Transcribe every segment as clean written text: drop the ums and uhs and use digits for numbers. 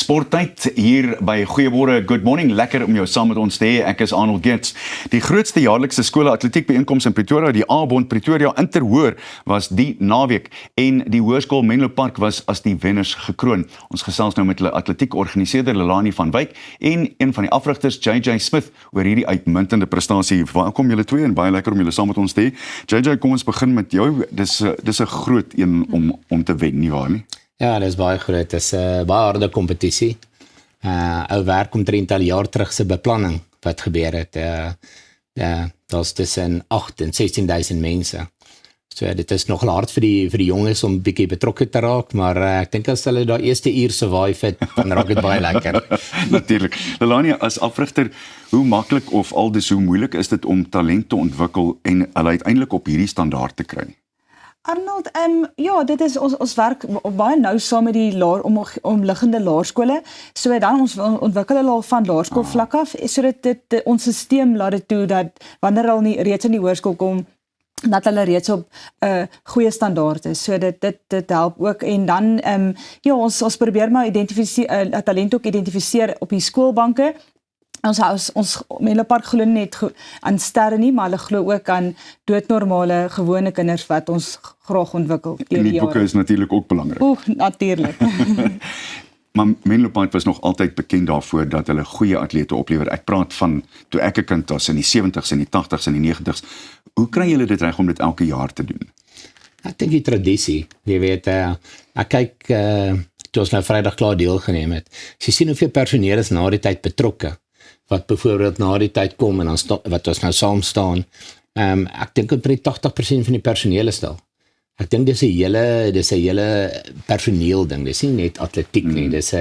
Sporttyd hier by Goeiemôre, good morning, lekker om jou saam met ons te hê. Ek is Arnold Geerts. Die grootste jaarlikse skole atletiekbyeenkoms in Pretoria, die A-bond Pretoria Interhoor, was die naweek en die Hoërskool Menlo Park was as die wenners gekroon. Ons gesels nou met hulle atletiek-organiseerder Lelani van Wyk en een van die afrigters JJ Smith oor hierdie uitmuntende prestasie. Welkom julle twee en baie lekker om julle saam met ons te hê. JJ, kom ons begin met jou. Dis 'n groot een om te wen, nie waar nie? Ja, dit is baie groot. Dit is 'n baie harde kompetisie. Ou werk omtrent al jaar terug se beplanning wat gebeur het. Daar's tussen 8 en 16,000 mense. So dit is nog hard vir die jonges om bietjie betrokke te raak, maar ek dink as hulle daai eerste uur survive het, dan raak dit baie lekker. Natuurlik. Lelani, as afrigter, hoe maklik of aldus hoe moeilik is dit om talent te ontwikkel en hulle uiteindelik op hierdie standaard te kry? Arnold, ja, dit is ons werk baie nou saam met die omliggende laerskole. So dan ons ontwikkel hulle al van laerskoolvlak af, sodat ons stelsel laat dit toe dat wanneer hulle reeds in die hoërskool kom, dat hulle reeds op 'n goeie standaard is. So dit help ook en dan ja, ons probeer maar talent ook identifiseer op die skoolbanke. Ons Menlo Park glo net aan sterre nie, maar hulle glo ook aan doodnormale gewone kinders wat ons graag ontwikkel. En die boeke is natuurlik ook belangrik. Natuurlijk. Maar Menlo Park was nog altyd bekend daarvoor dat hulle goeie atlete oplewer. Ek praat van toe ek 'n kind was in die 70s en die 80s en die 90s. Hoe kry julle dit reg om dit elke jaar te doen? Ek dink die tradisie, jy weet, ek kyk toe ons nou Vrydag klaar deelgeneem het. As jy sien hoeveel personeel is na die tyd betrokke, wat byvoorbeeld na die tyd kom en dan wat ons nou saam staan. Ek dink omtrent 80% van die personeel is daar. Ek dink dis 'n hele personeel ding. Dis nie net atletiek nie. Dis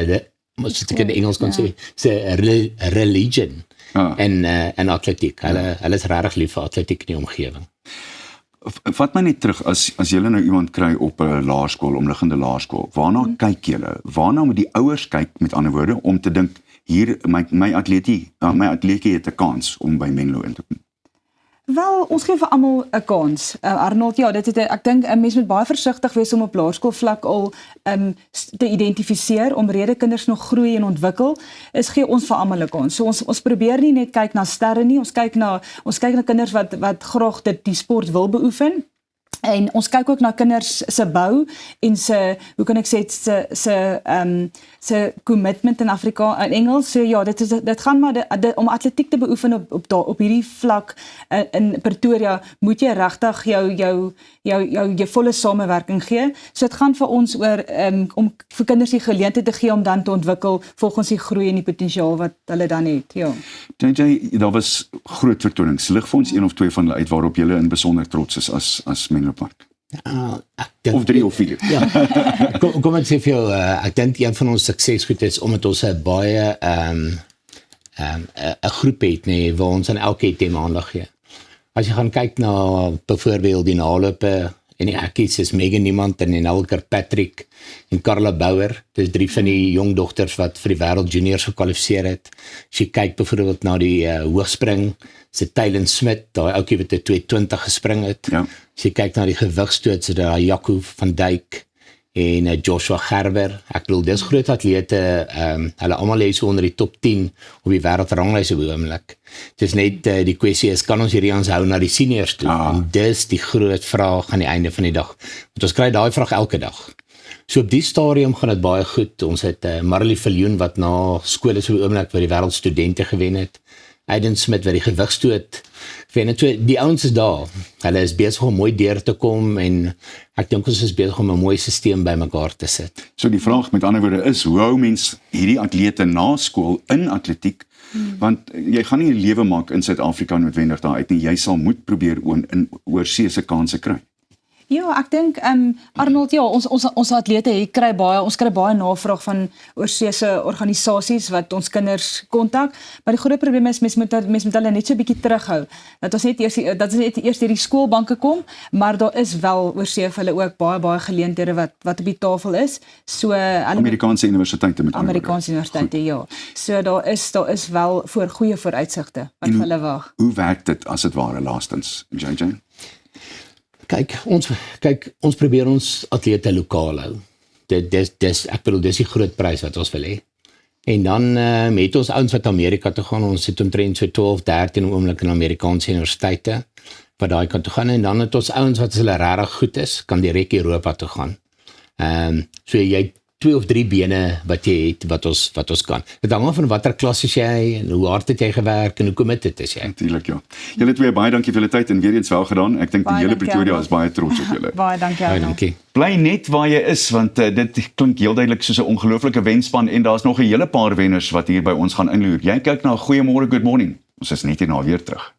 moet ek in Engels kan sê, dis 'n religion en atletiek. Hulle is regtig lief vir atletiek in die omgewing. Vat my net terug, as julle nou iemand kry op 'n laerskool, omliggende laerskool, waarna kyk julle? Waarna moet die ouers kyk, met ander woorde, om te dink, hier, my atleetjie het 'n kans om by Menlo in te kom? Wel, ons gee vir almal 'n kans. Arnold, ja, ek dink 'n mens moet baie versigtig wees om op laerskoolvlak al te identifiseer, omrede kinders nog groei en ontwikkel, gee ons vir almal 'n kans. So ons probeer nie net kyk na sterre nie, ons kyk na kinders wat graag die sport wil beoefen. En ons kyk ook na kinders se bou en hoe kan ek sê, se commitment in Engels. So ja, dit gaan maar om atletiek te beoefen op hierdie vlak in Pretoria, moet jy regtig jou volle samewerking gee. So dit gaan vir ons oor om vir kinders die geleentheid te gee om dan te ontwikkel volgens die groei en die potensiaal wat hulle dan het. Ja. JJ, daar was groot vertonings. Lig vir ons een of twee van hulle uit waarop julle in besonder trots is as Menlo Park. Of 3 of 4. Ja. Kom ek sê vir jou, ek dink een van ons suksesgoed is omdat ons 'n baie 'n groep het, waar ons aan elke tema aandag gee. As jy gaan kyk na byvoorbeeld die nalope en die ekkies is Megan Niemand en Nelker Patrick en Carla Bouwer. Dis 3 van die jong dogters wat vir die wêreld juniors gekwalifiseer het. As jy kyk byvoorbeeld na die hoogspring, se Tylen Smit, daai ouetjie wat 'n 220 gespring het. Ja. As jy kyk na die gewigstoot, so daai Jaco van Dijk en Joshua Gerber. Ek bedoel, dis groot atlete, hulle almal lê so onder die top 10 op die wêreldranglys op die oomblik. Dis net die kwessie is, kan ons hierdie aanhou na die seniors toe? En dis die groot vraag aan die einde van die dag. Want ons kry daai vraag elke dag. So op die stadium gaan dit baie goed. Ons het Marley Viljoen wat na skole so op die oomblik waar die wêreldstudente gewen het. Aiden Smith wat die gewigstoot gewen het. So die ouens is daar. Hulle is besig om mooi deur te kom en ek dink ons is besig om 'n mooi stelsel bymekaar te sit. So die vraag met ander woorde is, hoe hou mens hierdie atlete na skool in atletiek? Want jy gaan nie 'n lewe maak in Suid-Afrika noodwendig daar uit nie. Jy sal moet probeer in oorsee se kansse kry. Ja, ek dink Arnold, ja, ons atlete kry baie navraag van oorseese organisasies wat ons kinders kontak, maar die groot probleem is mens moet hulle net so 'n bietjie terughou. Dat ons net eers deur die skoolbanke kom, maar daar is wel oorsee vir hulle ook baie geleenthede wat op die tafel is. So Amerikaanse universiteite met Amerikaanse universiteite, ja. So daar is wel goeie vooruitsigte wat vir hulle wag. Hoe werk dit as dit ware laastens, JJ? Kyk, ons probeer ons atlete lokaal hou. Ek bedoel, dis die groot prys wat ons wil hê. En dan het ons ouens wat Amerika toe gaan, ons het omtrent so 12, 13 oomblik in Amerikaanse universiteite, wat daai kan toe gaan, en dan het ons ouens wat as hulle regtig goed is, kan direk Europa toe gaan. So jy het 2 of 3 bene wat jy het, wat ons kan. Dit hang af van watter klas is jy, en hoe hard het jy gewerk, en hoe committed is jy. Natuurlik, ja. Julle twee, baie dankie vir julle tyd, en weer eens wel gedaan. Ek dink die Baie hele dankie, Pretoria Arnold. is baie trots op julle. Baie dankie Baie Arnold. dankie. Bly net waar jy is, want dit klink heel duidelik soos 'n ongelooflike wenspan, en daar's nog 'n hele paar wenners wat hier by ons gaan inloer. Jy kyk na Goeiemôre, Good Morning. Ons is net hierna weer terug.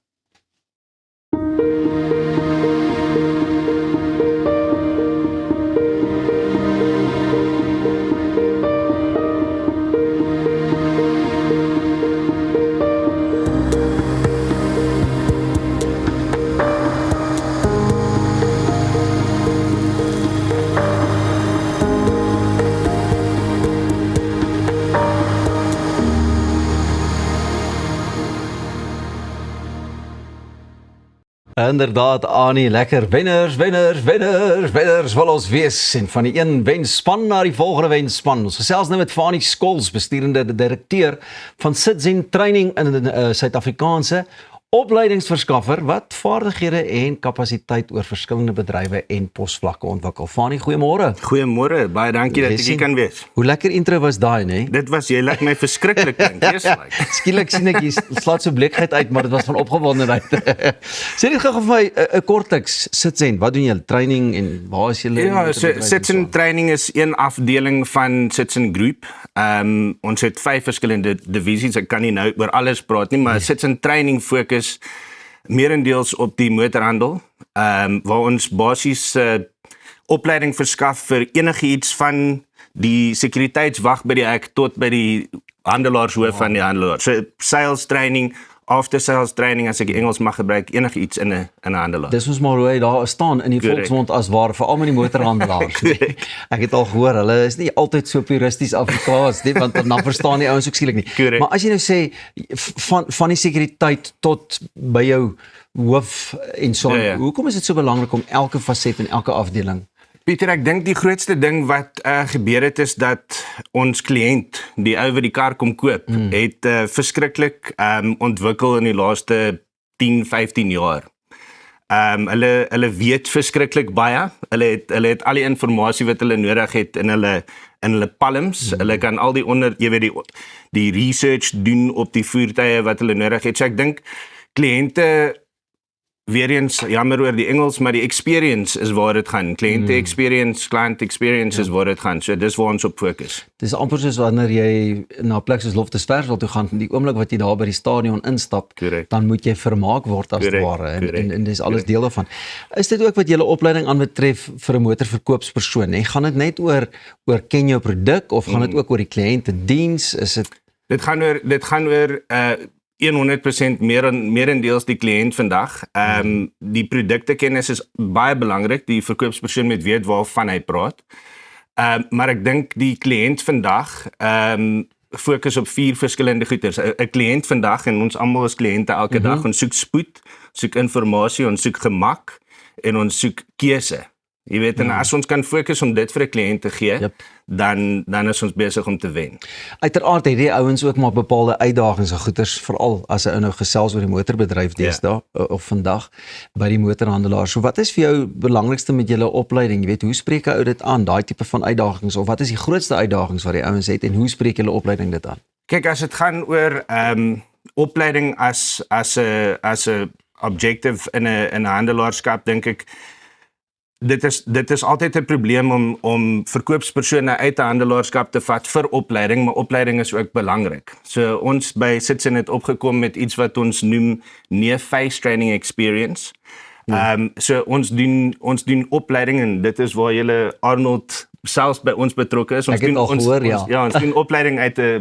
Inderdaad, Annie, lekker wenners wil ons wees, en van die een wenspan na die volgende wenspan. Ons gesels nou met Fanie Skols, besturende directeur van Citizen Training in 'n Suid-Afrikaanse opleidingsverskaffer wat vaardighede en kapasiteit oor verskillende bedrywe en posvlakke ontwikkel. Fanie, goeiemôre. Goeiemôre, baie dankie dat ek hier kan wees. Hoe lekker intro was daai, né? Dit was, jy laat my verskriklik dink, eerslik. Skielik sien ek jy slaat so bleekheid uit, maar dit was van opgewondenheid. Sê net gou vir my 'n kortliks, Citizen, wat doen julle? Training en waar is julle? Ja, Citizen Training is een afdeling van Citizen Group. Ons het 5 verskillende divisies. Ek kan nie nou oor alles praat nie, maar Citizen Training fokus meerendeels op die motorhandel, waar ons basies opleiding verskaf vir enigiets van die sekuriteitswag by die hek tot by die handelаарshoof van die handelaar. So sales training, after sales training, as ek Engels mag gebruik, enigiets in 'n handelaar. Dis ons maar hoe hy daar staan in die volksmond as waar, veral met die motorhandelaars. Ek het al gehoor, hulle is nie altyd so puristies Afrikaans nie, want dan verstaan die ouens ook skielik nie. Correct. Maar as jy nou sê van die sekuriteit tot by jou hoof en so, hoekom is dit so belangrik om elke faset en elke afdeling? Pieter, ek dink die grootste ding wat gebeur het is dat ons kliënt, die ou wat die kar kom koop, het verskriklik ontwikkel in die laaste 10, 15 jaar. Hulle weet verskriklik baie. Hulle het al die inligting wat hulle nodig het in hulle palms. Hulle kan al die research doen op die voertuie wat hulle nodig het. So ek dink kliënte, weer eens, jammer oor die Engels, maar die experience is waar dit gaan. Kliënte experience, client experience is waar dit gaan. So dis waar ons op fokus. Dis amper soos wanneer jy na 'n plek soos Loftusversveld toe gaan, die oomblik wat jy daar by die stadion instap, Correct. dan moet jy vermaak word as Correct, ware, en dis alles correct. deel daarvan. Is dit ook wat julle opleiding aanbetref vir 'n motorverkoopspersoon, hè? Gaan dit net oor ken jou produk, of gaan dit ook oor die kliëntediens? Is dit Dit gaan oor 100% meerendeels die kliënt vandag. Die produktekennis is baie belangrik. Die verkoopspersoon moet weet waarvan hy praat. Maar ek dink die kliënt vandag fokus op 4 verskillende goeders. 'n Kliënt vandag, en ons almal is kliënte elke dag, ons soek spoed, soek inligting, ons soek gemak en ons soek keuse. Jy weet, en as ons kan fokus om dit vir 'n kliënt te gee, Yep. dan is ons besig om te wen. Uiteraard het die ouens ook maar bepaalde uitdagings en goeders, veral as 'n ou nou gesels oor die motorbedryf deesdae of vandag by die motorhandelaars. So wat is vir jou belangrikste met julle opleiding? Jy weet, hoe spreek 'n ou dit aan, daai tipe van uitdagings, of wat is die grootste uitdagings wat die ouens het, en hoe spreek julle opleiding dit aan? Kyk, as dit gaan oor opleiding as 'n objective in 'n handelaarskap, dink ek dit is altyd 'n probleem om verkoopspersone uit 'n handelaarskap te vat vir opleiding, maar opleiding is ook belangrik. So ons by Citizen het opgekom met iets wat ons noem near-face training experience. So ons doen opleiding, en dit is waar julle Arnold selfs by ons betrokke is. Ons Ek het doen al gehoor, ja. ons doen opleiding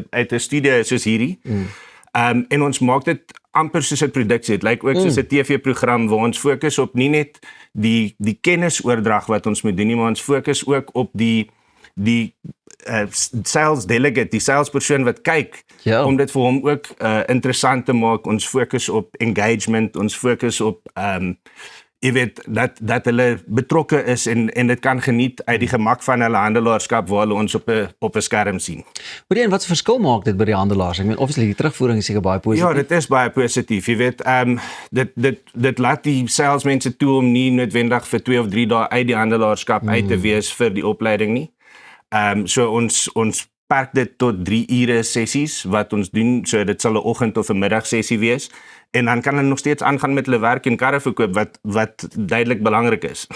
uit 'n studio soos hierdie. En ons maak dit amper soos 'n produksie. Dit lyk ook soos 'n TV-program waar ons fokus op nie net die kennisoordrag wat ons moet doen nie, maar ons fokus ook op die sales delegate, die salespersoon wat kyk, om dit vir hom ook interessant te maak. Ons fokus op engagement, ons fokus op jy weet dat hulle betrokke is en dit kan geniet uit die gemak van hulle handelaarskap waar hulle ons op 'n skerm sien. Hoorie, en wat 'n verskil maak dit by die handelaars? Ek meen obviously die terugvoering is seker baie positief. Ja, dit is baie positief. Jy weet, dit laat die salesmense toe om nie noodwendig vir 2 of 3 dae uit die handelaarskap uit te wees vir die opleiding nie. So ons perk dit tot 3 ure sessies wat ons doen, so dit sal 'n oggend of 'n middag sessie wees en dan kan hulle nog steeds aangaan met hulle werk en karre verkoop wat duidelik belangrik is.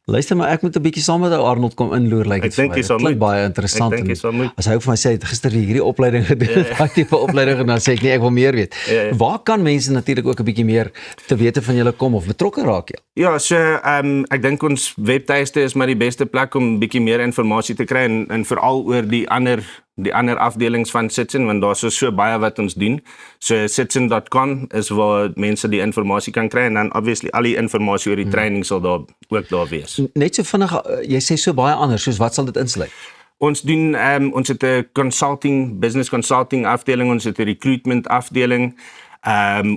Luister maar, ek moet 'n bietjie saam met ou Arnold kom inloer, like Ek dink jy sal klink moet. baie interessant. Ek dink jy sal moet. As hy ook vir my sê, hy het gister hierdie opleiding gedoen, daai tipe opleiding en dan sê ek nee, ek wil meer weet. Ja. Waar kan mense natuurlik ook 'n bietjie meer te wete van julle kom of betrokke raak jy? Ja, so ek dink ons webtuiste is maar die beste plek om 'n bietjie meer inligting te kry en veral oor die ander afdelings van Sitsin want daar's so baie wat ons doen. So sitsin.com is waar mense die inligting kan kry en dan obviously al die inligting oor die training sal daar ook daar wees. Net so vinnig, jy sê so baie anders, soos wat sal dit insluit? Ons doen ons het 'n business consulting afdeling, ons het 'n recruitment afdeling.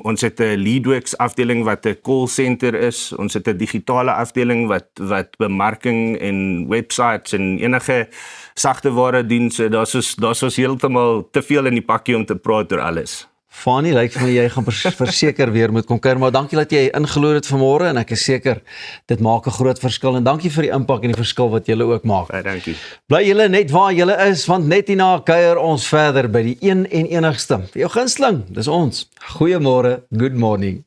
Ons het 'n Leadworks afdeling wat 'n call center is. Ons het 'n digitale afdeling wat bemarking en websites en enige sagte ware doen. So daar's ons heeltemal te veel in die pakkie om te praat oor alles. Fanie, lyk vir my jy gaan verseker weer moet kom kuier, maar dankie dat jy ingeloer het vanmôre en ek is seker dit maak 'n groot verskil en dankie vir die impak en die verskil wat julle ook maak. Baie dankie. Bly julle net waar julle is want net hierna kuier ons verder by die een en enigste. Vir jou gunsteling, dis ons. Goeiemôre, good morning.